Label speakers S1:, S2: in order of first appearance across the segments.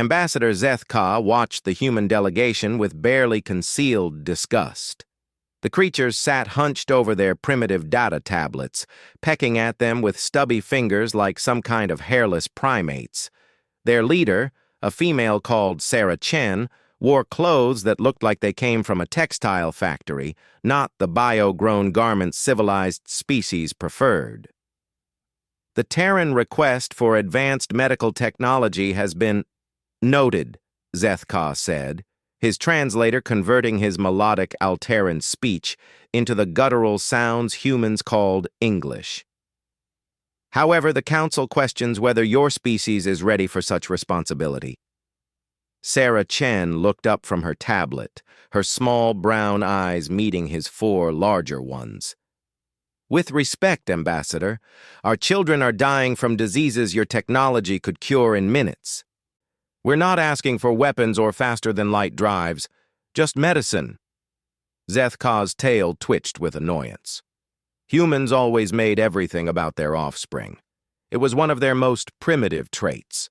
S1: Ambassador Zethka watched the human delegation with barely concealed disgust. The creatures sat hunched over their primitive data tablets, pecking at them with stubby fingers like some kind of hairless primates. Their leader, a female called Sarah Chen, wore clothes that looked like they came from a textile factory, not the bio-grown garments civilized species preferred. The Terran request for advanced medical technology has been noted, Zethka said, his translator converting his melodic Alteran speech into the guttural sounds humans called English. However, the Council questions whether your species is ready for such responsibility. Sarah Chen looked up from her tablet, her small brown eyes meeting his four larger ones. With respect, Ambassador, our children are dying from diseases your technology could cure in minutes. We're not asking for weapons or faster-than-light drives, just medicine. Zethka's tail twitched with annoyance. Humans always made everything about their offspring. It was one of their most primitive traits.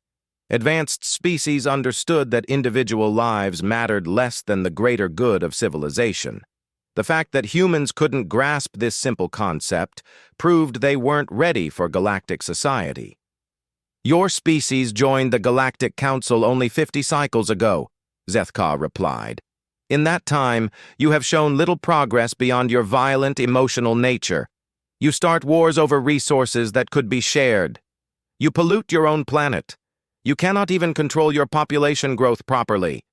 S1: Advanced species understood that individual lives mattered less than the greater good of civilization. The fact that humans couldn't grasp this simple concept proved they weren't ready for galactic society. Your species joined the Galactic Council only 50 cycles ago, Zethka replied. In that time, you have shown little progress beyond your violent, emotional nature. You start wars over resources that could be shared. You pollute your own planet. You cannot even control your population growth properly.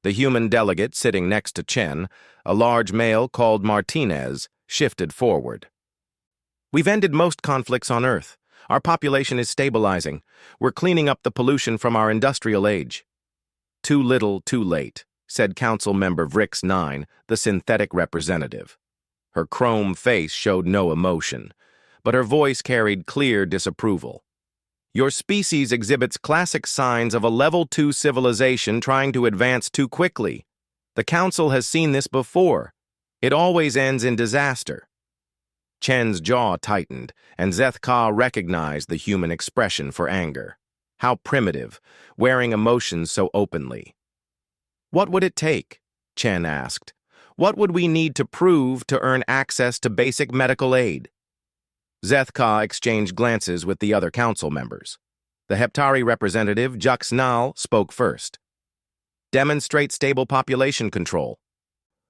S1: The human delegate sitting next to Chen, a large male called Martinez, shifted forward. We've ended most conflicts on Earth. Our population is stabilizing. We're cleaning up the pollution from our industrial age. Too little, too late, said Council Member Vrix 9, the synthetic representative. Her chrome face showed no emotion, but her voice carried clear disapproval. Your species exhibits classic signs of a level 2 civilization trying to advance too quickly. The Council has seen this before. It always ends in disaster. Chen's jaw tightened, and Zethka recognized the human expression for anger. How primitive, wearing emotions so openly. What would it take? Chen asked. What would we need to prove to earn access to basic medical aid? Zethka exchanged glances with the other council members. The Heptari representative, Juxnal, spoke first. Demonstrate stable population control.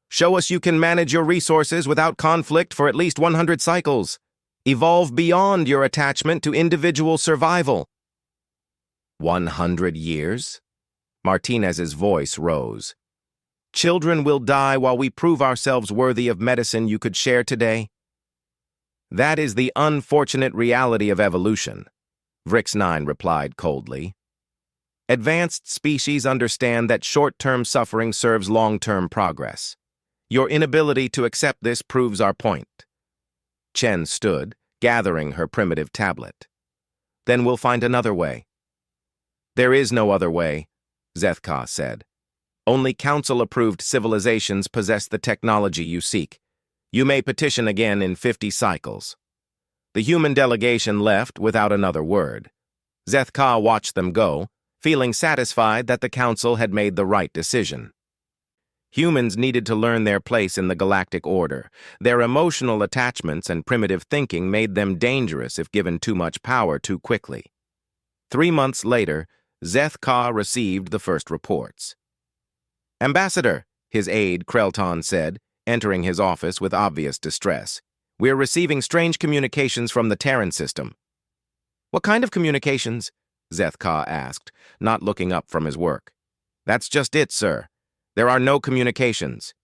S1: Show us you can manage your resources without conflict for at least 100 cycles. Evolve beyond your attachment to individual survival. 100 years? Martinez's voice rose. Children will die while we prove ourselves worthy of medicine you could share today. That is the unfortunate reality of evolution, Vrix 9 replied coldly. Advanced species understand that short-term suffering serves long-term progress. Your inability to accept this proves our point. Chen stood, gathering her primitive tablet. Then we'll find another way. There is no other way, Zethka said. Only council-approved civilizations possess the technology you seek. You may petition again in 50 cycles. The human delegation left without another word. Zethka watched them go, feeling satisfied that the council had made the right decision. Humans needed to learn their place in the galactic order. Their emotional attachments and primitive thinking made them dangerous if given too much power too quickly. 3 months later, Zethka received the first reports. Ambassador, his aide Krelton said, entering his office with obvious distress. We're receiving strange communications from the Terran system. What kind of communications? Zethka asked, not looking up from his work. That's just it, sir. There are no communications.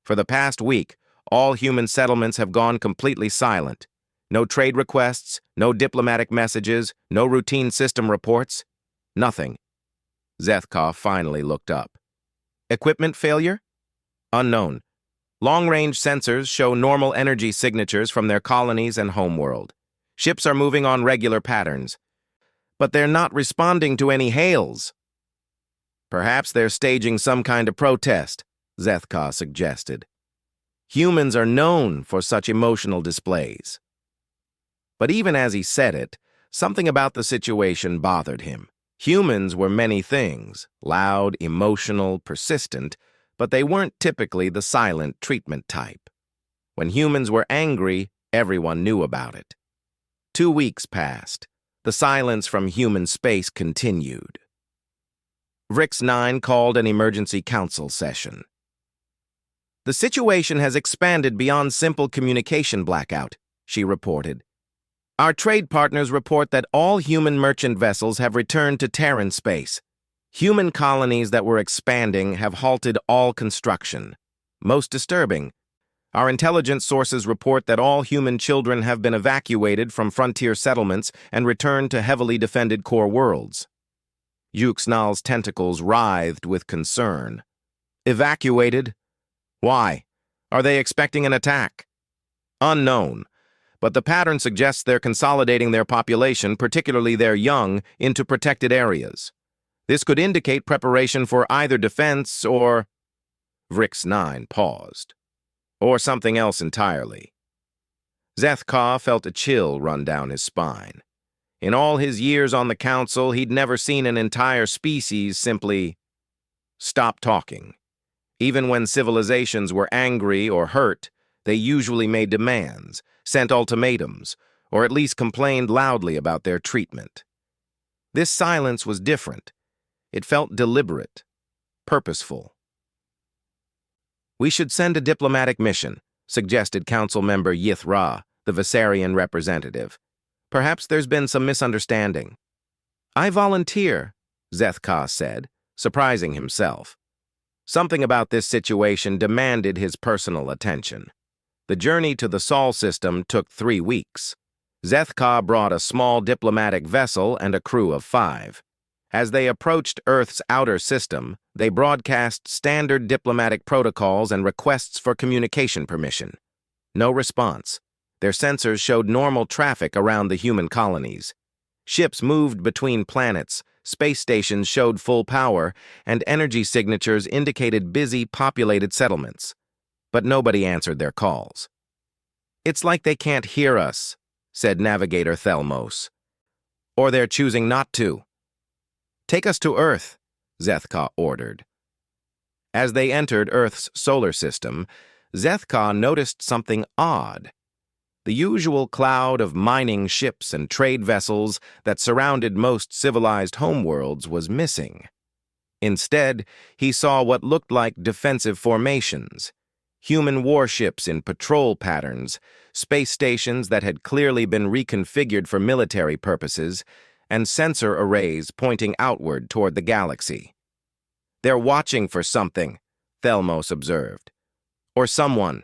S1: For the past week, all human settlements have gone completely silent. No trade requests, no diplomatic messages, no routine system reports. Nothing. Zethka finally looked up. Equipment failure? Unknown. Long-range sensors show normal energy signatures from their colonies and homeworld. Ships are moving on regular patterns. But they're not responding to any hails. Perhaps they're staging some kind of protest, Zethka suggested. Humans are known for such emotional displays. But even as he said it, something about the situation bothered him. Humans were many things, loud, emotional, persistent, but they weren't typically the silent treatment type. When humans were angry, everyone knew about it. 2 weeks passed. The silence from human space continued. Vrix 9 called an emergency council session. "The situation has expanded beyond simple communication blackout," she reported. "Our trade partners report that all human merchant vessels have returned to Terran space. Human colonies that were expanding have halted all construction. Most disturbing, our intelligence sources report that all human children have been evacuated from frontier settlements and returned to heavily defended core worlds." Yuxnal's tentacles writhed with concern. "Evacuated? Why? Are they expecting an attack?" "Unknown, but the pattern suggests they're consolidating their population, particularly their young, into protected areas. This could indicate preparation for either defense or—" Vrix 9 paused. "Or something else entirely." Zeth-Ka felt a chill run down his spine. In all his years on the council, he'd never seen an entire species simply stop talking. Even when civilizations were angry or hurt, they usually made demands, sent ultimatums, or at least complained loudly about their treatment. This silence was different. It felt deliberate, purposeful. "We should send a diplomatic mission," suggested Council Member Yith-Ra, the Viserion representative. "Perhaps there's been some misunderstanding." "I volunteer," Zeth-Ka said, surprising himself. Something about this situation demanded his personal attention. The journey to the Sol system took 3 weeks. Zeth-Ka brought a small diplomatic vessel and a crew of 5. As they approached Earth's outer system, they broadcast standard diplomatic protocols and requests for communication permission. No response. Their sensors showed normal traffic around the human colonies. Ships moved between planets, space stations showed full power, and energy signatures indicated busy, populated settlements. But nobody answered their calls. "It's like they can't hear us," said Navigator Thelmos. "Or they're choosing not to." "Take us to Earth," Zeth-Ka ordered. As they entered Earth's solar system, Zeth-Ka noticed something odd. The usual cloud of mining ships and trade vessels that surrounded most civilized homeworlds was missing. Instead, he saw what looked like defensive formations, human warships in patrol patterns, space stations that had clearly been reconfigured for military purposes, and sensor arrays pointing outward toward the galaxy. "They're watching for something," Thelmos observed. "Or someone."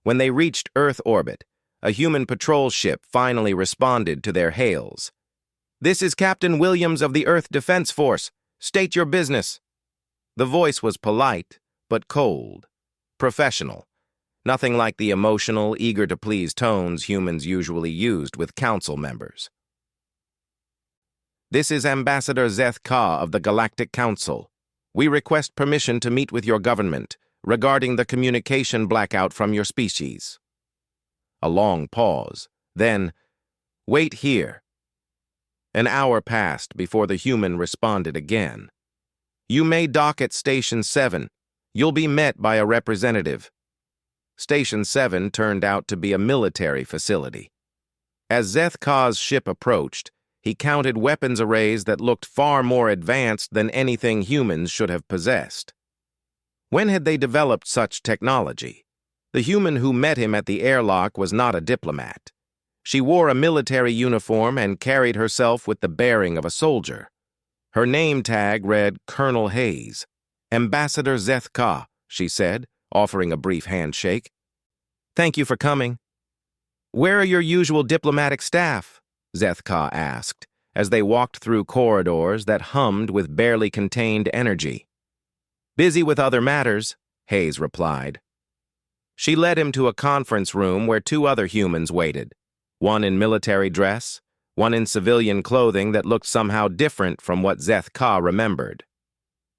S1: When they reached Earth orbit, a human patrol ship finally responded to their hails. "This is Captain Williams of the Earth Defense Force. State your business." The voice was polite, but cold, professional, nothing like the emotional, eager-to-please tones humans usually used with council members. "This is Ambassador Zeth-Ka of the Galactic Council. We request permission to meet with your government regarding the communication blackout from your species." A long pause. Then, "Wait here." An hour passed before the human responded again. "You may dock at Station 7. You'll be met by a representative." Station 7 turned out to be a military facility. As Zeth-Ka's ship approached, he counted weapons arrays that looked far more advanced than anything humans should have possessed. When had they developed such technology? The human who met him at the airlock was not a diplomat. She wore a military uniform and carried herself with the bearing of a soldier. Her name tag read Colonel Hayes. "Ambassador Zeth-Ka," she said, offering a brief handshake. "Thank you for coming." "Where are your usual diplomatic staff?" Zeth-Ka asked, as they walked through corridors that hummed with barely contained energy. "Busy with other matters," Hayes replied. She led him to a conference room where 2 other humans waited, one in military dress, one in civilian clothing that looked somehow different from what Zeth-Ka remembered.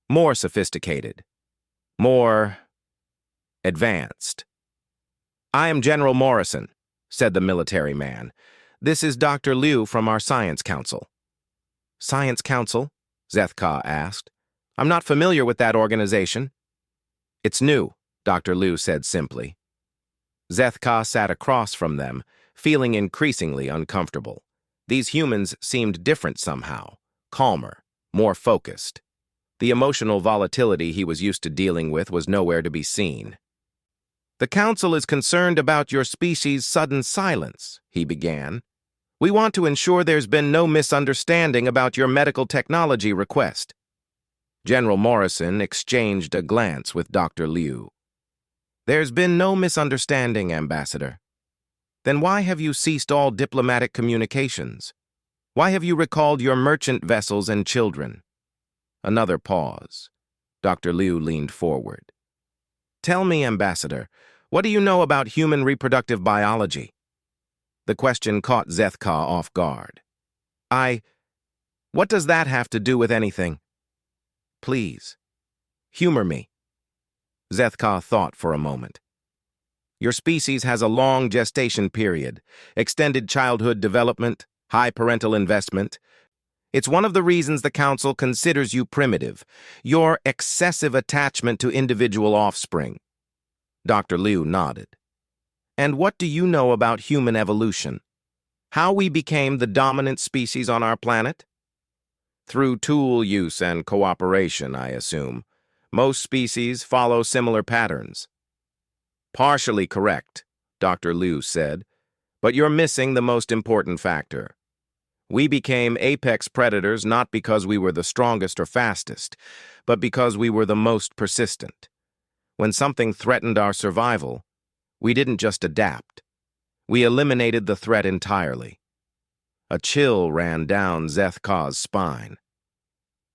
S1: More sophisticated. More advanced. "I am General Morrison," said the military man. "This is Dr. Liu from our Science Council." Science Council? Zethka asked. I'm not familiar with that organization. It's new, Dr. Liu said simply. Zethka sat across from them, feeling increasingly uncomfortable. These humans seemed different somehow, calmer, more focused. The emotional volatility he was used to dealing with was nowhere to be seen. The Council is concerned about your species' sudden silence, he began. We want to ensure there's been no misunderstanding about your medical technology request. General Morrison exchanged a glance with Dr. Liu. There's been no misunderstanding, Ambassador. Then why have you ceased all diplomatic communications? Why have you recalled your merchant vessels and children? Another pause. Dr. Liu leaned forward. Tell me, Ambassador, what do you know about human reproductive biology? The question caught Zethka off guard. What does that have to do with anything? Please, humor me. Zethka thought for a moment. Your species has a long gestation period, extended childhood development, high parental investment. It's one of the reasons the Council considers you primitive, your excessive attachment to individual offspring. Dr. Liu nodded. And what do you know about human evolution? How we became the dominant species on our planet? Through tool use and cooperation, I assume. Most species follow similar patterns. Partially correct, Dr. Liu said, but you're missing the most important factor. We became apex predators not because we were the strongest or fastest, but because we were the most persistent. When something threatened our survival, we didn't just adapt. We eliminated the threat entirely. A chill ran down Zethka's spine.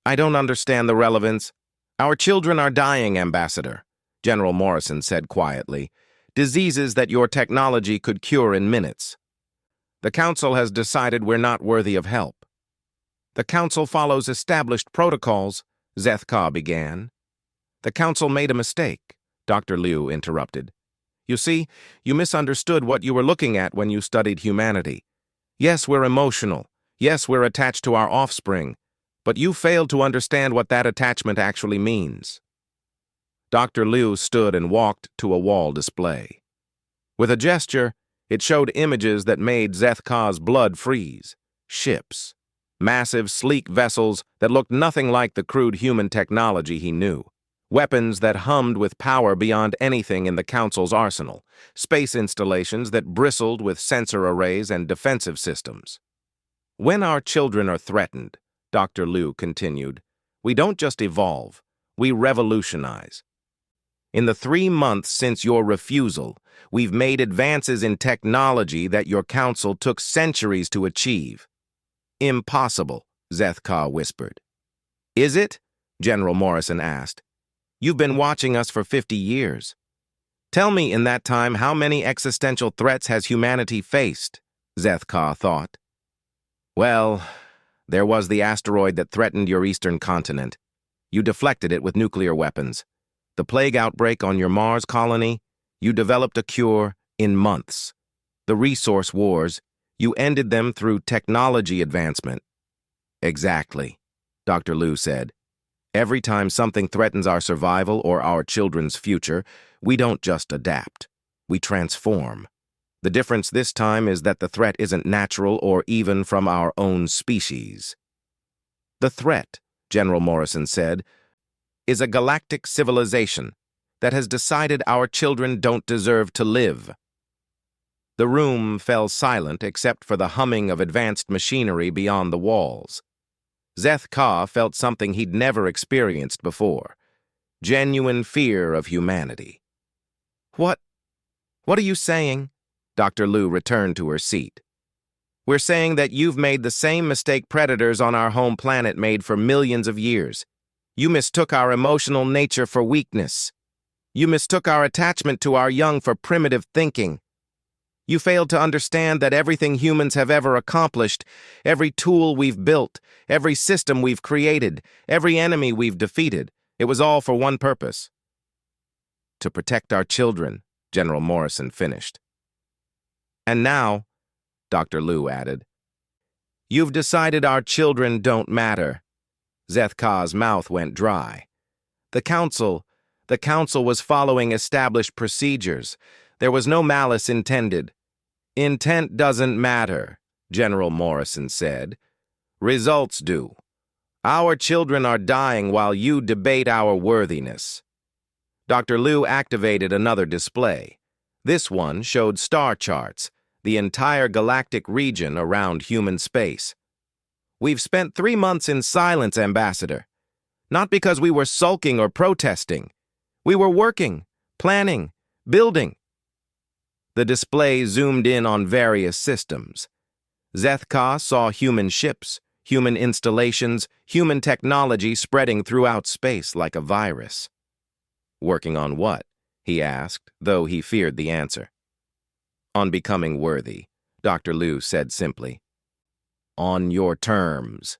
S1: I don't understand the relevance. Our children are dying, Ambassador, General Morrison said quietly. Diseases that your technology could cure in minutes. The Council has decided we're not worthy of help. The Council follows established protocols, Zethka began. The Council made a mistake, Dr. Liu interrupted. You see, you misunderstood what you were looking at when you studied humanity. Yes, we're emotional. Yes, we're attached to our offspring. But you failed to understand what that attachment actually means. Dr. Liu stood and walked to a wall display. With a gesture, it showed images that made Zethka's blood freeze. Ships. Massive, sleek vessels that looked nothing like the crude human technology he knew. Weapons that hummed with power beyond anything in the Council's arsenal. Space installations that bristled with sensor arrays and defensive systems. When our children are threatened, Dr. Liu continued, we don't just evolve, we revolutionize. In the 3 months since your refusal, we've made advances in technology that your Council took centuries to achieve. Impossible, Zethka whispered. Is it? General Morrison asked. You've been watching us for 50 years. Tell me in that time how many existential threats has humanity faced, Zethka thought. Well, there was the asteroid that threatened your eastern continent. You deflected it with nuclear weapons. The plague outbreak on your Mars colony, you developed a cure in months. The resource wars, you ended them through technology advancement. Exactly, Dr. Liu said. Every time something threatens our survival or our children's future, we don't just adapt. We transform. The difference this time is that the threat isn't natural or even from our own species. The threat, General Morrison said, is a galactic civilization that has decided our children don't deserve to live. The room fell silent except for the humming of advanced machinery beyond the walls. Zethka felt something he'd never experienced before. Genuine fear of humanity. What are you saying? Dr. Liu returned to her seat. We're saying that you've made the same mistake predators on our home planet made for millions of years. You mistook our emotional nature for weakness. You mistook our attachment to our young for primitive thinking. You failed to understand that everything humans have ever accomplished, every tool we've built, every system we've created, every enemy we've defeated, it was all for one purpose. To protect our children, General Morrison finished. And now, Dr. Liu added, You've decided our children don't matter. Zethka's mouth went dry. The council was following established procedures. There was no malice intended. Intent doesn't matter, General Morrison said. Results do. Our children are dying while you debate our worthiness. Dr. Liu activated another display. This one showed star charts, the entire galactic region around human space. We've spent 3 months in silence, Ambassador. Not because we were sulking or protesting. We were working, planning, building. The display zoomed in on various systems. Zethka saw human ships, human installations, human technology spreading throughout space like a virus. Working on what? He asked, though he feared the answer. On becoming worthy, Dr. Liu said simply. On your terms.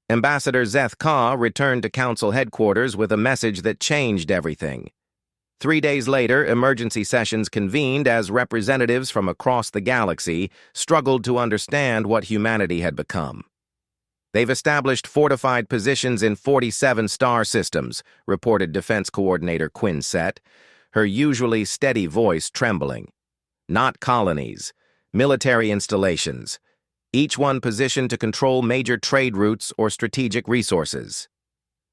S1: Ambassador Zethka returned to council headquarters with a message that changed everything. 3 days later, emergency sessions convened as representatives from across the galaxy struggled to understand what humanity had become. They've established fortified positions in 47 star systems, reported Defense Coordinator Quinn Sett, her usually steady voice trembling. Not colonies, military installations, each one positioned to control major trade routes or strategic resources.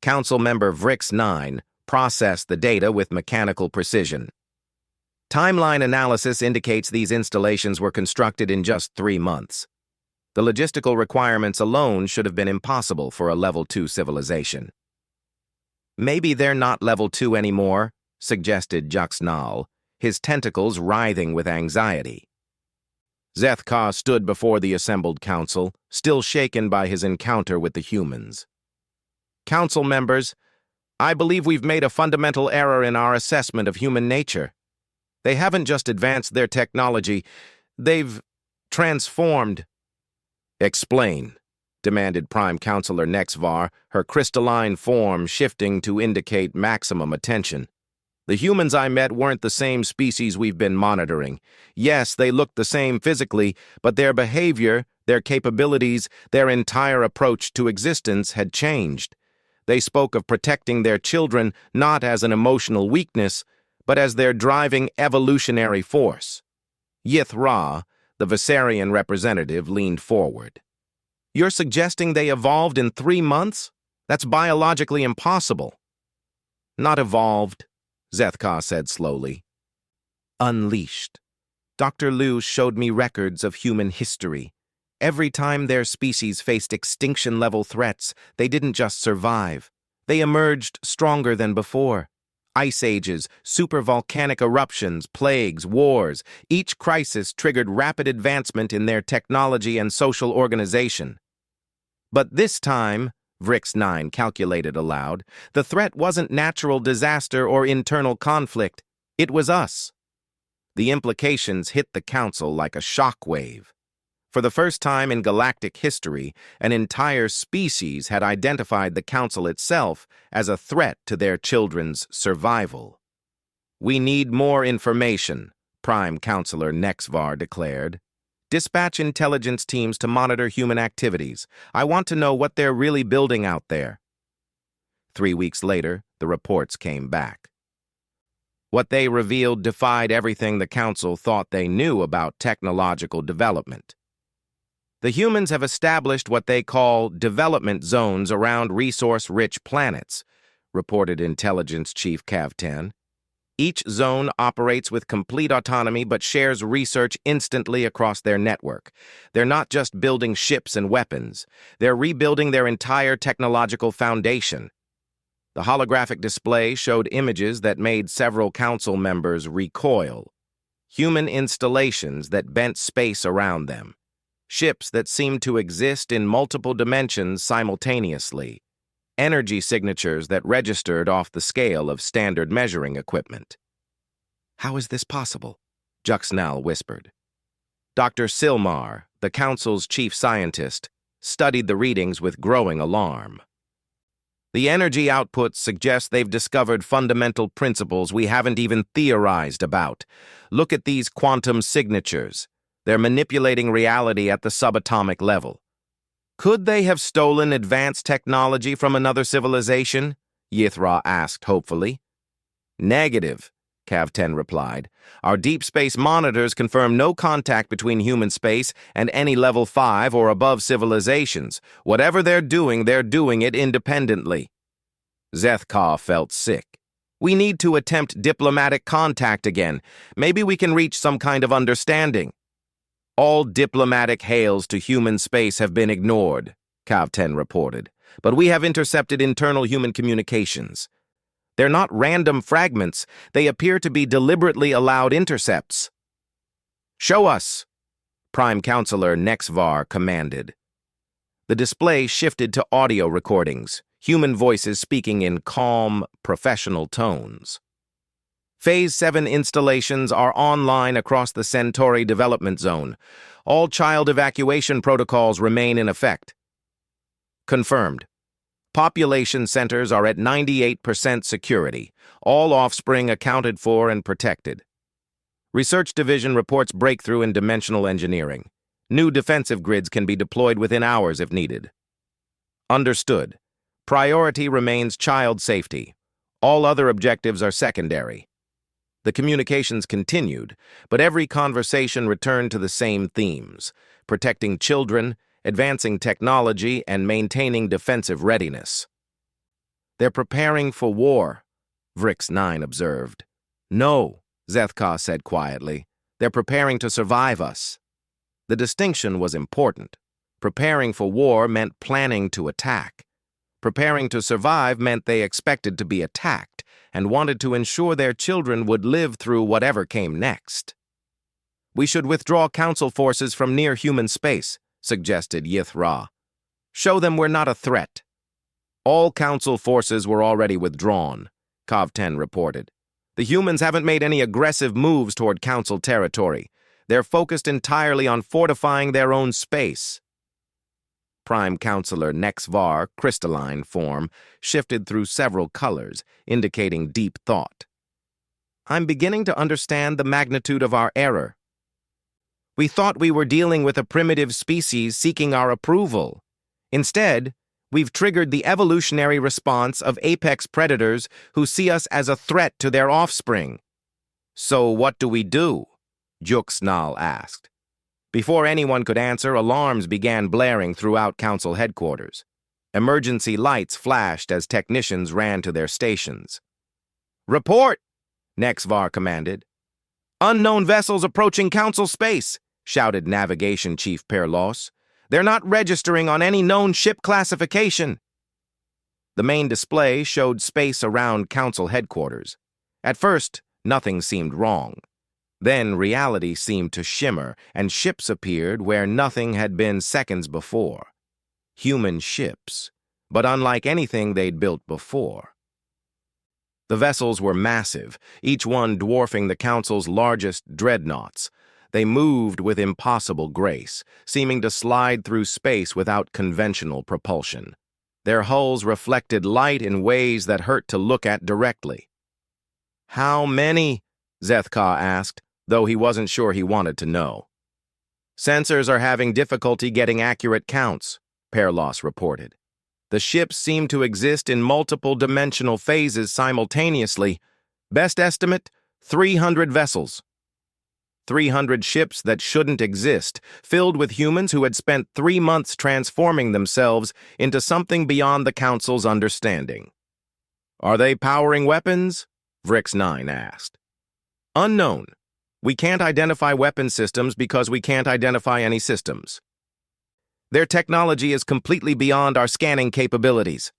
S1: Council member Vrix 9 processed the data with mechanical precision. Timeline analysis indicates these installations were constructed in just 3 months. The logistical requirements alone should have been impossible for a Level 2 civilization. Maybe they're not Level 2 anymore, suggested Juxnal, his tentacles writhing with anxiety. Zethka stood before the assembled council, still shaken by his encounter with the humans. Council members, I believe we've made a fundamental error in our assessment of human nature. They haven't just advanced their technology, they've transformed. Explain, demanded Prime Counselor Nexvar, her crystalline form shifting to indicate maximum attention. The humans I met weren't the same species we've been monitoring. Yes, they looked the same physically, but their behavior, their capabilities, their entire approach to existence had changed. They spoke of protecting their children not as an emotional weakness, but as their driving evolutionary force. Yith Ra, the Viserion representative, leaned forward. You're suggesting they evolved in 3 months? That's biologically impossible. Not evolved, Zethka said slowly. Unleashed. Dr. Liu showed me records of human history. Every time their species faced extinction-level threats, they didn't just survive. They emerged stronger than before. Ice ages, supervolcanic eruptions, plagues, wars, each crisis triggered rapid advancement in their technology and social organization. But this time, Vrix 9 calculated aloud, the threat wasn't natural disaster or internal conflict. It was us. The implications hit the council like a shockwave. For the first time in galactic history, an entire species had identified the council itself as a threat to their children's survival. We need more information, Prime Counselor Nexvar declared. Dispatch intelligence teams to monitor human activities. I want to know what they're really building out there. 3 weeks later, the reports came back. What they revealed defied everything the council thought they knew about technological development. The humans have established what they call development zones around resource-rich planets, reported Intelligence Chief Cav-10. Each zone operates with complete autonomy but shares research instantly across their network. They're not just building ships and weapons. They're rebuilding their entire technological foundation. The holographic display showed images that made several council members recoil. Human installations that bent space around them. Ships that seemed to exist in multiple dimensions simultaneously. Energy signatures that registered off the scale of standard measuring equipment. How is this possible? Juxnal whispered. Dr. Silmar, the council's chief scientist, studied the readings with growing alarm. The energy outputs suggest they've discovered fundamental principles we haven't even theorized about. Look at these quantum signatures. They're manipulating reality at the subatomic level. Could they have stolen advanced technology from another civilization? Yithra asked hopefully. Negative, Cav-10 replied. Our deep space monitors confirm no contact between human space and any level 5 or above civilizations. Whatever they're doing it independently. Zethkar felt sick. We need to attempt diplomatic contact again. Maybe we can reach some kind of understanding. All diplomatic hails to human space have been ignored, Cav-10 reported, but we have intercepted internal human communications. They're not random fragments. They appear to be deliberately allowed intercepts. Show us, Prime Counselor Nexvar commanded. The display shifted to audio recordings, human voices speaking in calm, professional tones. Phase 7 installations are online across the Centauri Development Zone. All child evacuation protocols remain in effect. Confirmed. Population centers are at 98% security. All offspring accounted for and protected. Research Division reports breakthrough in dimensional engineering. New defensive grids can be deployed within hours if needed. Understood. Priority remains child safety. All other objectives are secondary. The communications continued, but every conversation returned to the same themes: protecting children, advancing technology, and maintaining defensive readiness. They're preparing for war, Vrix 9 observed. No, Zethkar said quietly. They're preparing to survive us. The distinction was important. Preparing for war meant planning to attack. Preparing to survive meant they expected to be attacked and wanted to ensure their children would live through whatever came next. We should withdraw Council forces from near-human space, suggested Yithra. Show them we're not a threat. All Council forces were already withdrawn, Cav-10 reported. The humans haven't made any aggressive moves toward Council territory. They're focused entirely on fortifying their own space. Prime Counselor Nexvar, crystalline form, shifted through several colors, indicating deep thought. I'm beginning to understand the magnitude of our error. We thought we were dealing with a primitive species seeking our approval. Instead, we've triggered the evolutionary response of apex predators who see us as a threat to their offspring. So what do we do? Juxnal asked. Before anyone could answer, alarms began blaring throughout Council headquarters. Emergency lights flashed as technicians ran to their stations. Report, Nexvar commanded. Unknown vessels approaching Council space, shouted Navigation Chief Perlos. They're not registering on any known ship classification. The main display showed space around Council headquarters. At first, nothing seemed wrong. Then reality seemed to shimmer, and ships appeared where nothing had been seconds before. Human ships, but unlike anything they'd built before. The vessels were massive, each one dwarfing the Council's largest dreadnoughts. They moved with impossible grace, seeming to slide through space without conventional propulsion. Their hulls reflected light in ways that hurt to look at directly. How many? Zethkar asked, though he wasn't sure he wanted to know. Sensors are having difficulty getting accurate counts, Perlos reported. The ships seem to exist in multiple dimensional phases simultaneously. Best estimate, 300 vessels. 300 ships that shouldn't exist, filled with humans who had spent 3 months transforming themselves into something beyond the Council's understanding. Are they powering weapons? Vrix 9 asked. Unknown. We can't identify weapon systems because we can't identify any systems. Their technology is completely beyond our scanning capabilities.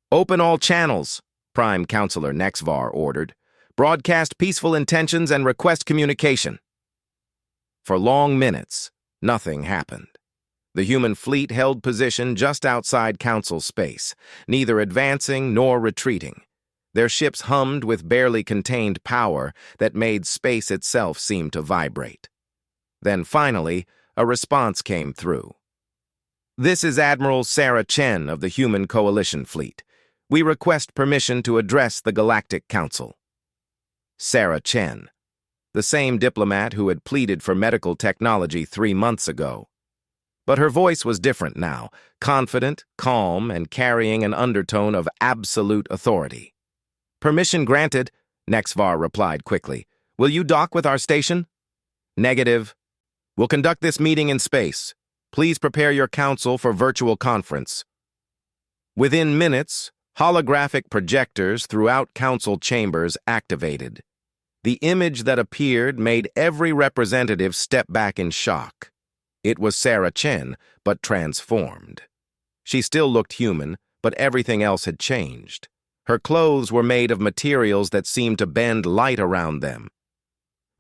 S1: Open all channels, Prime Counselor Nexvar ordered. Broadcast peaceful intentions and request communication. For long minutes, nothing happened. The human fleet held position just outside Council space, neither advancing nor retreating. Their ships hummed with barely contained power that made space itself seem to vibrate. Then finally, a response came through. This is Admiral Sarah Chen of the Human Coalition Fleet. We request permission to address the Galactic Council. Sarah Chen, the same diplomat who had pleaded for medical technology 3 months ago. But her voice was different now, confident, calm, and carrying an undertone of absolute authority. "Permission granted," Nexvar replied quickly. "Will you dock with our station?" "Negative. We'll conduct this meeting in space. Please prepare your council for virtual conference." Within minutes, holographic projectors throughout council chambers activated. The image that appeared made every representative step back in shock. It was Sarah Chen, but transformed. She still looked human, but everything else had changed. Her clothes were made of materials that seemed to bend light around them.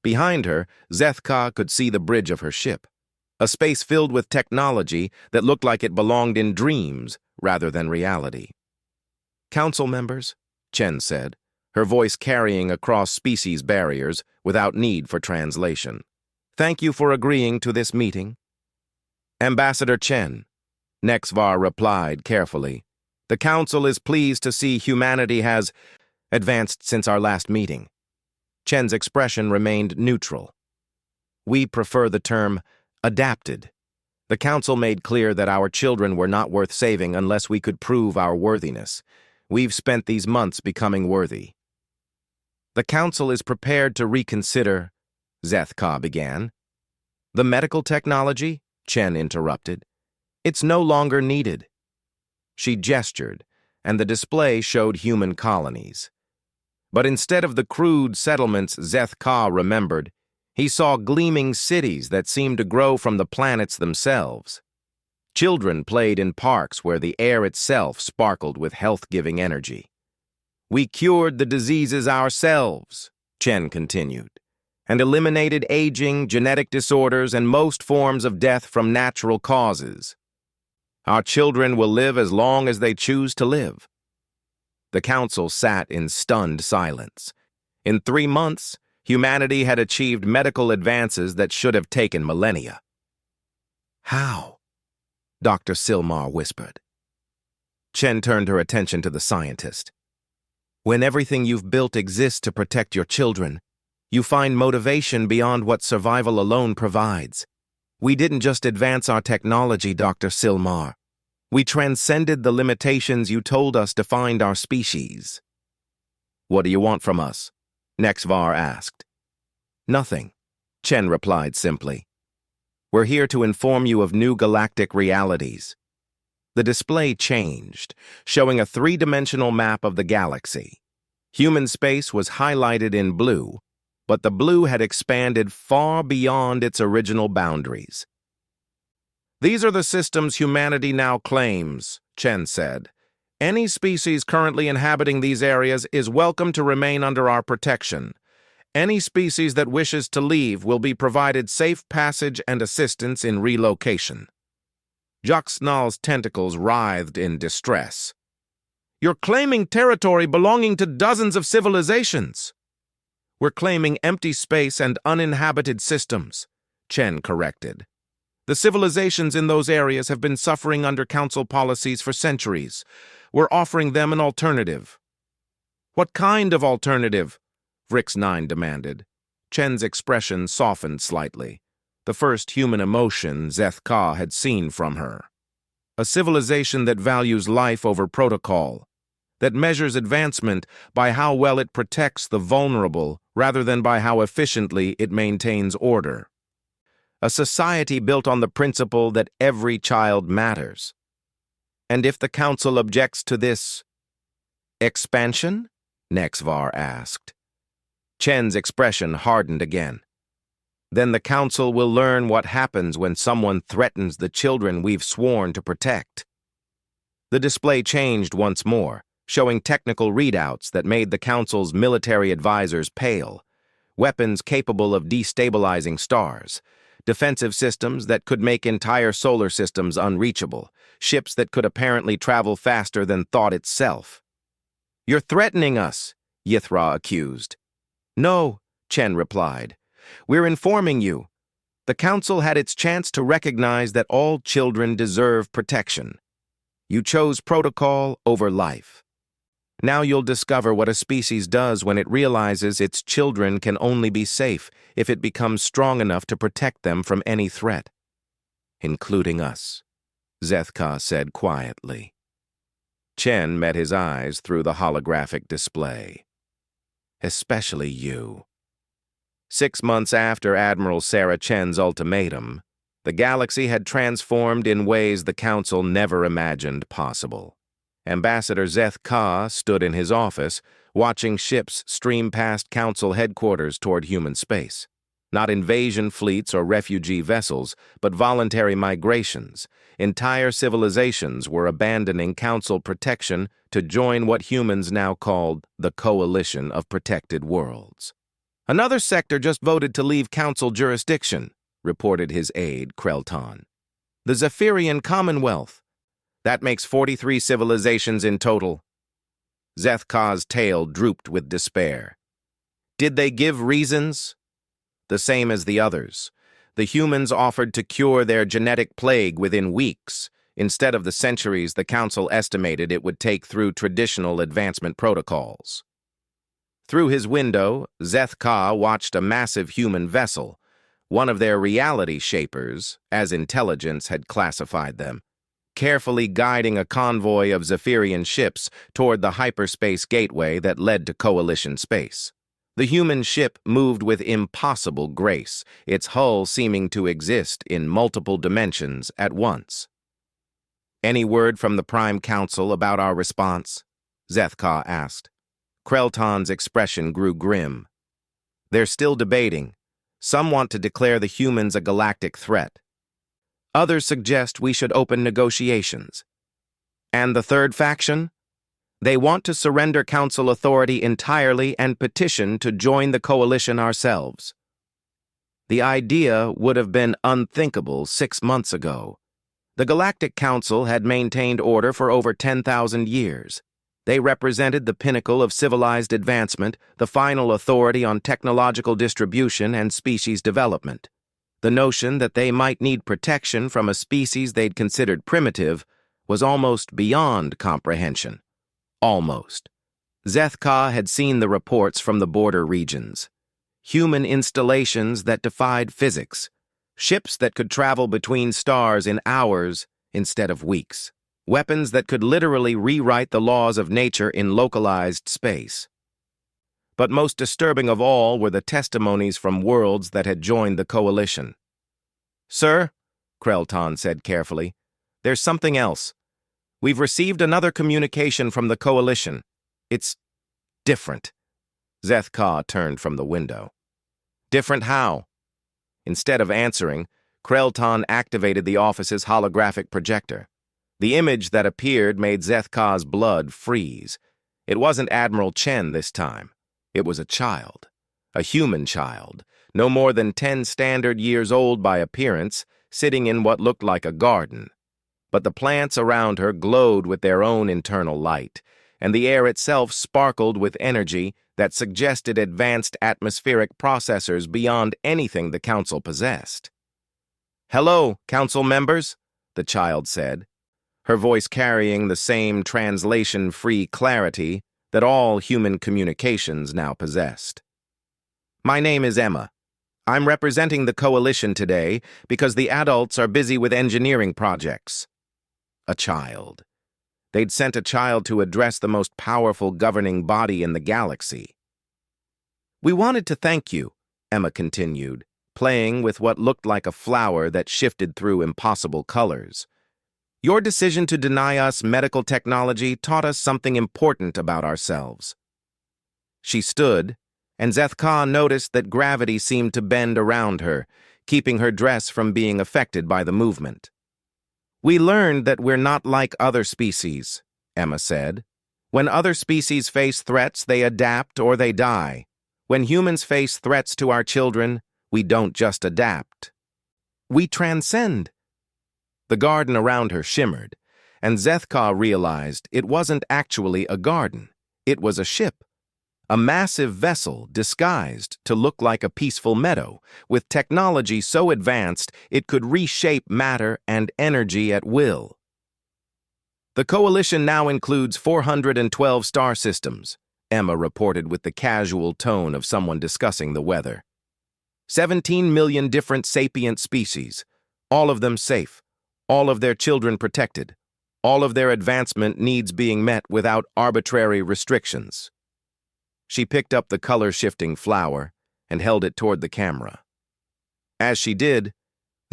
S1: Behind her, Zethka could see the bridge of her ship, a space filled with technology that looked like it belonged in dreams rather than reality. "Council members," Chen said, her voice carrying across species barriers without need for translation. "Thank you for agreeing to this meeting." "Ambassador Chen," Nexvar replied carefully, "the Council is pleased to see humanity has advanced since our last meeting." Chen's expression remained neutral. "We prefer the term adapted. The Council made clear that our children were not worth saving unless we could prove our worthiness. We've spent these months becoming worthy." "The Council is prepared to reconsider," Zethka began. "The medical technology?" Chen interrupted. "It's no longer needed." She gestured, and the display showed human colonies. But instead of the crude settlements Zethka remembered, he saw gleaming cities that seemed to grow from the planets themselves. Children played in parks where the air itself sparkled with health-giving energy. "We cured the diseases ourselves," Chen continued, "and eliminated aging, genetic disorders, and most forms of death from natural causes. Our children will live as long as they choose to live." The Council sat in stunned silence. In 3 months, humanity had achieved medical advances that should have taken millennia. "How?" Dr. Silmar whispered. Chen turned her attention to the scientist. "When everything you've built exists to protect your children, you find motivation beyond what survival alone provides. We didn't just advance our technology, Dr. Silmar. We transcended the limitations you told us defined our species." "What do you want from us?" Nexvar asked. "Nothing," Chen replied simply. "We're here to inform you of new galactic realities." The display changed, showing a 3-dimensional map of the galaxy. Human space was highlighted in blue, but the blue had expanded far beyond its original boundaries. "These are the systems humanity now claims," Chen said. "Any species currently inhabiting these areas is welcome to remain under our protection. Any species that wishes to leave will be provided safe passage and assistance in relocation." Jaksnal's tentacles writhed in distress. "You're claiming territory belonging to dozens of civilizations." "We're claiming empty space and uninhabited systems," Chen corrected. "The civilizations in those areas have been suffering under Council policies for centuries. We're offering them an alternative." "What kind of alternative?" Vrix-9 demanded. Chen's expression softened slightly, the first human emotion Zethka had seen from her. "A civilization that values life over protocol, that measures advancement by how well it protects the vulnerable rather than by how efficiently it maintains order. A society built on the principle that every child matters." "And if the Council objects to this expansion?" Nexvar asked. Chen's expression hardened again. "Then the Council will learn what happens when someone threatens the children we've sworn to protect." The display changed once more, showing technical readouts that made the Council's military advisors pale. Weapons capable of destabilizing stars, defensive systems that could make entire solar systems unreachable, ships that could apparently travel faster than thought itself. "You're threatening us," Yithra accused. "No," Chen replied. "We're informing you. The Council had its chance to recognize that all children deserve protection. You chose protocol over life. Now you'll discover what a species does when it realizes its children can only be safe if it becomes strong enough to protect them from any threat." including us, Zethka said quietly. Chen met his eyes through the holographic display. Especially you. 6 months after Admiral Sarah Chen's ultimatum, the galaxy had transformed in ways the Council never imagined possible. Ambassador Zethka stood in his office, watching ships stream past Council headquarters toward human space. Not invasion fleets or refugee vessels, but voluntary migrations. Entire civilizations were abandoning Council protection to join what humans now called the Coalition of Protected Worlds. Another sector just voted to leave Council jurisdiction, reported his aide, Krelton. The Zephyrian Commonwealth. That makes 43 civilizations in total. Zethka's tail drooped with despair. Did they give reasons? The same as the others. The humans offered to cure their genetic plague within weeks, instead of the centuries the Council estimated it would take through traditional advancement protocols. Through his window, Zethka watched a massive human vessel, one of their reality shapers, as intelligence had classified them, carefully guiding a convoy of Zephyrian ships toward the hyperspace gateway that led to Coalition space. The human ship moved with impossible grace, its hull seeming to exist in multiple dimensions at once. Any word from the Prime Council about our response? Zethka asked. Krelton's expression grew grim. They're still debating. Some want to declare the humans a galactic threat. Others suggest we should open negotiations. And the third faction? They want to surrender Council authority entirely and petition to join the Coalition ourselves. The idea would have been unthinkable 6 months ago. The Galactic Council had maintained order for over 10,000 years. They represented the pinnacle of civilized advancement, the final authority on technological distribution and species development. The notion that they might need protection from a species they'd considered primitive was almost beyond comprehension. Almost. Zethka had seen the reports from the border regions. Human installations that defied physics. Ships that could travel between stars in hours instead of weeks. Weapons that could literally rewrite the laws of nature in localized space. But most disturbing of all were the testimonies from worlds that had joined the Coalition. Sir, Krelton said carefully, there's something else. We've received another communication from the Coalition. It's different. Zethka turned from the window. Different how? Instead of answering, Krelton activated the office's holographic projector. The image that appeared made Zethka's blood freeze. It wasn't Admiral Chen this time. It was a child. A human child, no more than 10 standard years old by appearance, sitting in what looked like a garden. But the plants around her glowed with their own internal light, and the air itself sparkled with energy that suggested advanced atmospheric processors beyond anything the Council possessed. "Hello, Council members," the child said, her voice carrying the same translation-free clarity that all human communications now possessed. "My name is Emma. I'm representing the Coalition today because the adults are busy with engineering projects." A child. They'd sent a child to address the most powerful governing body in the galaxy. "We wanted to thank you," Emma continued, playing with what looked like a flower that shifted through impossible colors. "Your decision to deny us medical technology taught us something important about ourselves." She stood, and Zethka noticed that gravity seemed to bend around her, keeping her dress from being affected by the movement. "We learned that we're not like other species," Emma said. "When other species face threats, they adapt or they die. When humans face threats to our children, we don't just adapt. We transcend." The garden around her shimmered, and Zethka realized it wasn't actually a garden. It was a ship. A massive vessel disguised to look like a peaceful meadow, with technology so advanced it could reshape matter and energy at will. "The Coalition now includes 412 star systems," Emma reported with the casual tone of someone discussing the weather. 17 million different sapient species, all of them safe. all of their children protected, all of their advancement needs being met without arbitrary restrictions. She picked up the color-shifting flower and held it toward the camera. As she did,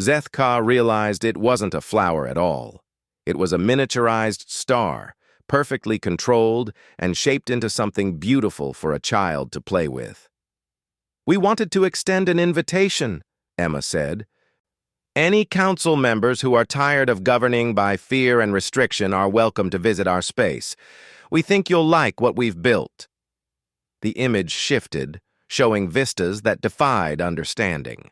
S1: Zeth-Ka realized it wasn't a flower at all. It was a miniaturized star, perfectly controlled and shaped into something beautiful for a child to play with. "We wanted to extend an invitation," Emma said. "Any council members who are tired of governing by fear and restriction are welcome to visit our space. We think you'll like what we've built." The image shifted, showing vistas that defied understanding.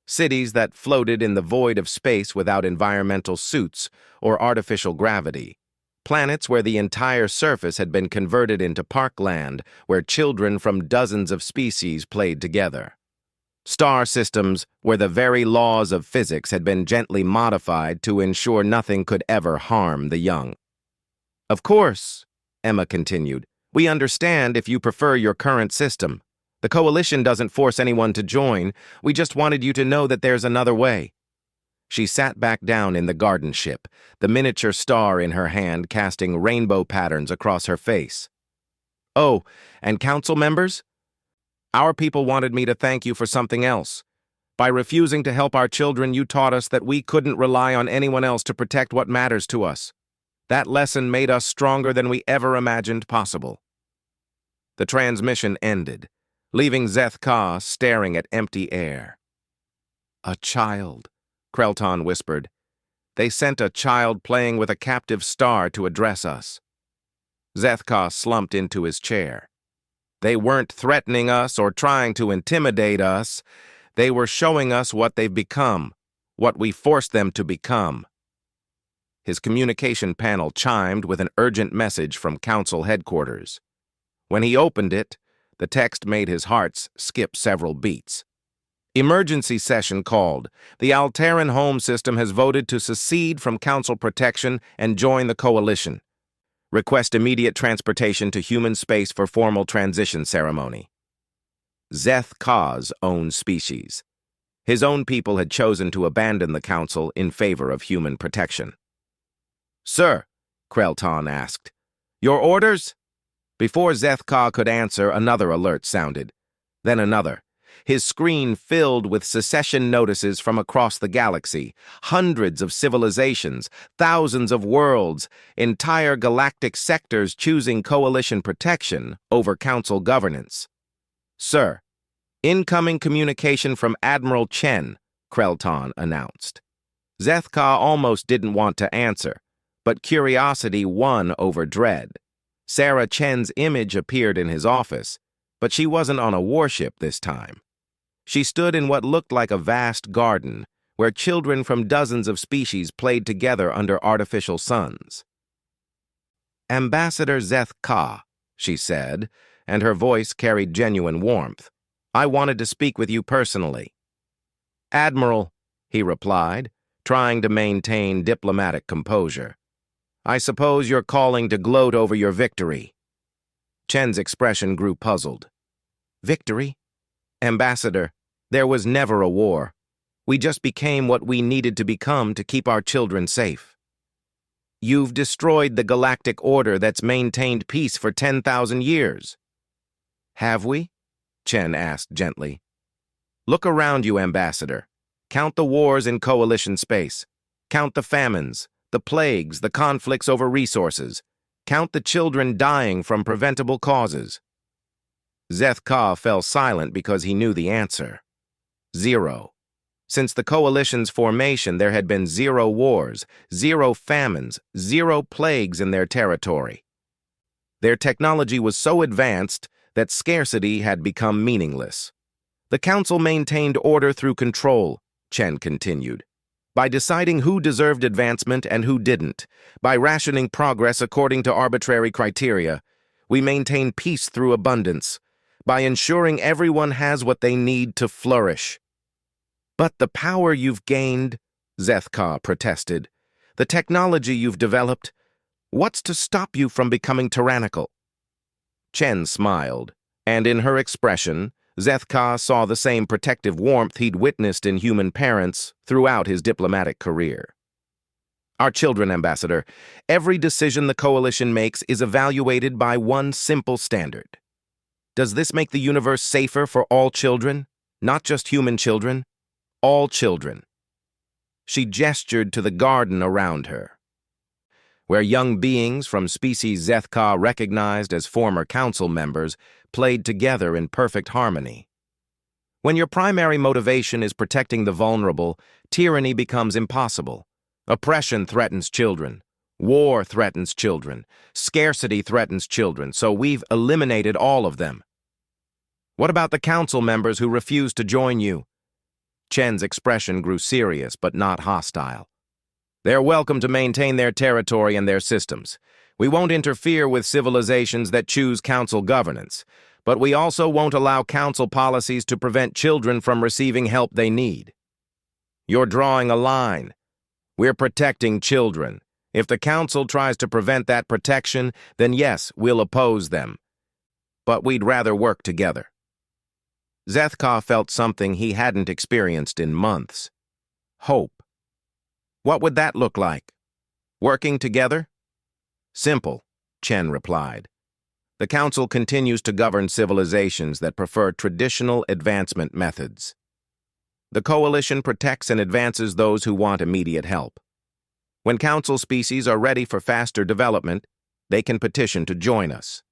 S1: Cities that floated in the void of space without environmental suits or artificial gravity. Planets where the entire surface had been converted into parkland, where children from dozens of species played together. Star systems where the very laws of physics had been gently modified to ensure nothing could ever harm the young. "Of course," Emma continued, "we understand if you prefer your current system. The Coalition doesn't force anyone to join. We just wanted you to know that there's another way." She sat back down in the garden ship, the miniature star in her hand casting rainbow patterns across her face. "Oh, and council members? Our people wanted me to thank you for something else. By refusing to help our children, you taught us that we couldn't rely on anyone else to protect what matters to us. That lesson made us stronger than we ever imagined possible." The transmission ended, leaving Zeth-Ka staring at empty air. "A child," Krelton whispered. "They sent a child playing with a captive star to address us." Zeth-Ka slumped into his chair. "They weren't threatening us or trying to intimidate us. They were showing us what they've become, what we forced them to become." His communication panel chimed with an urgent message from Council headquarters. When he opened it, the text made his heart skip several beats. "Emergency session called. The Alteran home system has voted to secede from Council protection and join the Coalition. Request immediate transportation to human space for formal transition ceremony." Zeth-Ka's own species. His own people had chosen to abandon the Council in favor of human protection. "Sir," Krelton asked, "your orders?" Before Zeth-Ka could answer, another alert sounded. Then another. His screen filled with secession notices from across the galaxy. Hundreds of civilizations, thousands of worlds, entire galactic sectors choosing Coalition protection over Council governance. "Sir, incoming communication from Admiral Chen," Krelton announced. Zeth-Ka almost didn't want to answer, but curiosity won over dread. Sarah Chen's image appeared in his office, but she wasn't on a warship this time. She stood in what looked like a vast garden, where children from dozens of species played together under artificial suns. "Ambassador Zeth-Ka," she said, and her voice carried genuine warmth. "I wanted to speak with you personally." "Admiral," he replied, trying to maintain diplomatic composure. "I suppose you're calling to gloat over your victory." Chen's expression grew puzzled. "Victory? Ambassador, there was never a war. We just became what we needed to become to keep our children safe." "You've destroyed the galactic order that's maintained peace for 10,000 years. "Have we?" Chen asked gently. "Look around you, Ambassador. Count the wars in Coalition space. Count the famines, the plagues, the conflicts over resources. Count the children dying from preventable causes." Zeth-Ka fell silent because he knew the answer. 0. Since the Coalition's formation, there had been 0 wars, 0 famines, 0 plagues in their territory. Their technology was so advanced that scarcity had become meaningless. "The Council maintained order through control," Chen continued, "by deciding who deserved advancement and who didn't, by rationing progress according to arbitrary criteria. We maintain peace through abundance, by ensuring everyone has what they need to flourish." "But the power you've gained," Zeth-Ka protested, "the technology you've developed, what's to stop you from becoming tyrannical?" Chen smiled, and in her expression, Zeth-Ka saw the same protective warmth he'd witnessed in human parents throughout his diplomatic career. Our children, Ambassador. Every decision the Coalition makes is evaluated by one simple standard. Does this make the universe safer for all children? Not just human children? All children. She gestured to the garden around her, where young beings from species Zethka recognized as former council members played together in perfect harmony. When your primary motivation is protecting the vulnerable, tyranny becomes impossible. Oppression threatens children. War threatens children. Scarcity threatens children, so we've eliminated all of them. What about the council members who refuse to join you? Chen's expression grew serious but not hostile. They're welcome to maintain their territory and their systems. We won't interfere with civilizations that choose council governance, but we also won't allow council policies to prevent children from receiving help they need. You're drawing a line. We're protecting children. If the council tries to prevent that protection, then yes, we'll oppose them. But we'd rather work together. Zethka felt something he hadn't experienced in months. Hope. What would that look like? Working together? Simple, Chen replied. The Council continues to govern civilizations that prefer traditional advancement methods. The Coalition protects and advances those who want immediate help. When Council species are ready for faster development, they can petition to join us.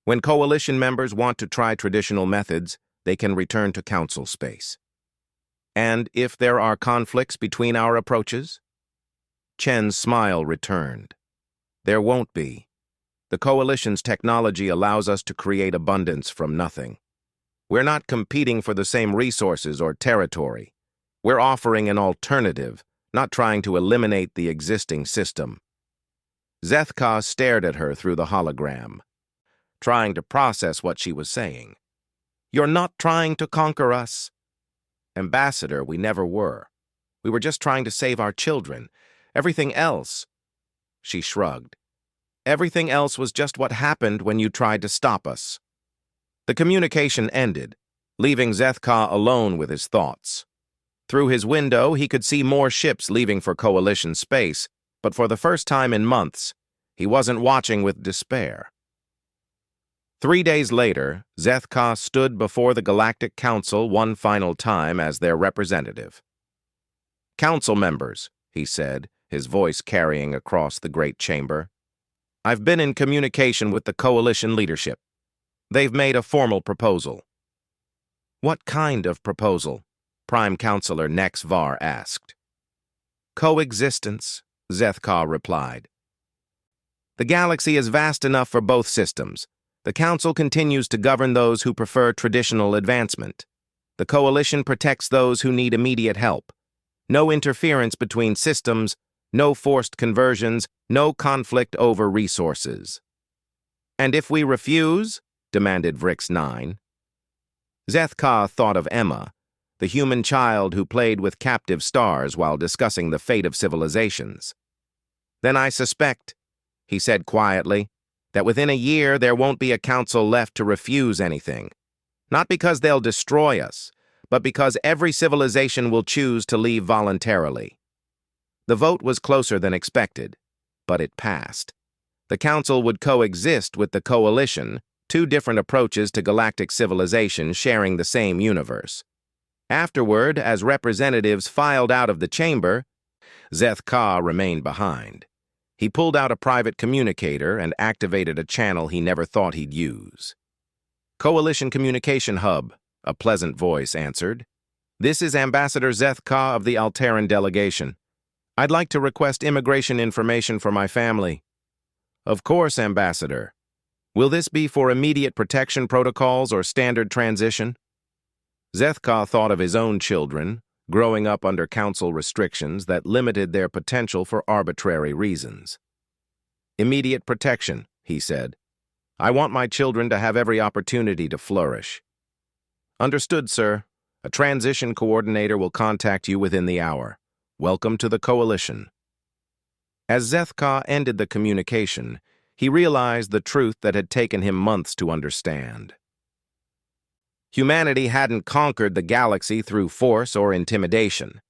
S1: When Coalition members want to try traditional methods, they can return to Council space. And if there are conflicts between our approaches? Chen's smile returned. There won't be. The Coalition's technology allows us to create abundance from nothing. We're not competing for the same resources or territory. We're offering an alternative, not trying to eliminate the existing system. Zethka stared at her through the hologram, trying to process what she was saying. You're not trying to conquer us. Ambassador, we never were. We were just trying to save our children. Everything else, she shrugged. Everything else was just what happened when you tried to stop us. The communication ended, leaving Zethka alone with his thoughts. Through his window, he could see more ships leaving for Coalition space, but for the first time in months, he wasn't watching with despair. 3 days later, Zethka stood before the Galactic Council one final time as their representative. Council members, he said, his voice carrying across the great chamber. I've been in communication with the Coalition leadership. They've made a formal proposal. What kind of proposal? Prime Counselor Nexvar asked. Coexistence, Zethka replied. The galaxy is vast enough for both systems. The Council continues to govern those who prefer traditional advancement. The Coalition protects those who need immediate help. No interference between systems, no forced conversions, no conflict over resources. And if we refuse? Demanded Vrix 9. Zethka thought of Emma, the human child who played with captive stars while discussing the fate of civilizations. Then I suspect, he said quietly, that within a year there won't be a council left to refuse anything. Not because they'll destroy us, but because every civilization will choose to leave voluntarily. The vote was closer than expected, but it passed. The council would coexist with the Coalition, two different approaches to galactic civilization sharing the same universe. Afterward, as representatives filed out of the chamber, Zethka remained behind. He pulled out a private communicator and activated a channel he never thought he'd use. Coalition Communication Hub, a pleasant voice answered. This is Ambassador Zethka of the Alteran delegation. I'd like to request immigration information for my family. Of course, Ambassador. Will this be for immediate protection protocols or standard transition? Zethka thought of his own children, growing up under council restrictions that limited their potential for arbitrary reasons. Immediate protection, he said. I want my children to have every opportunity to flourish. Understood, sir. A transition coordinator will contact you within the hour. Welcome to the Coalition. As Zethka ended the communication, he realized the truth that had taken him months to understand. Humanity hadn't conquered the galaxy through force or intimidation.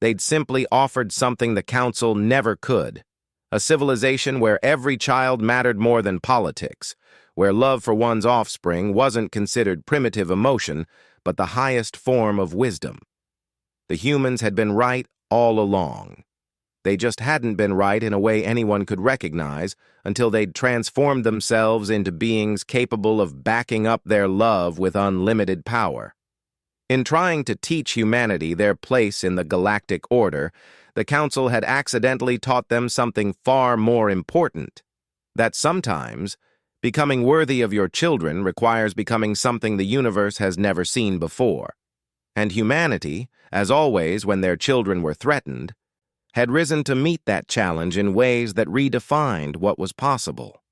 S1: They'd simply offered something the Council never could. A civilization where every child mattered more than politics, where love for one's offspring wasn't considered primitive emotion, but the highest form of wisdom. The humans had been right all along. They just hadn't been right in a way anyone could recognize until they'd transformed themselves into beings capable of backing up their love with unlimited power. In trying to teach humanity their place in the galactic order, the Council had accidentally taught them something far more important, that sometimes becoming worthy of your children requires becoming something the universe has never seen before. And humanity, as always when their children were threatened, had risen to meet that challenge in ways that redefined what was possible.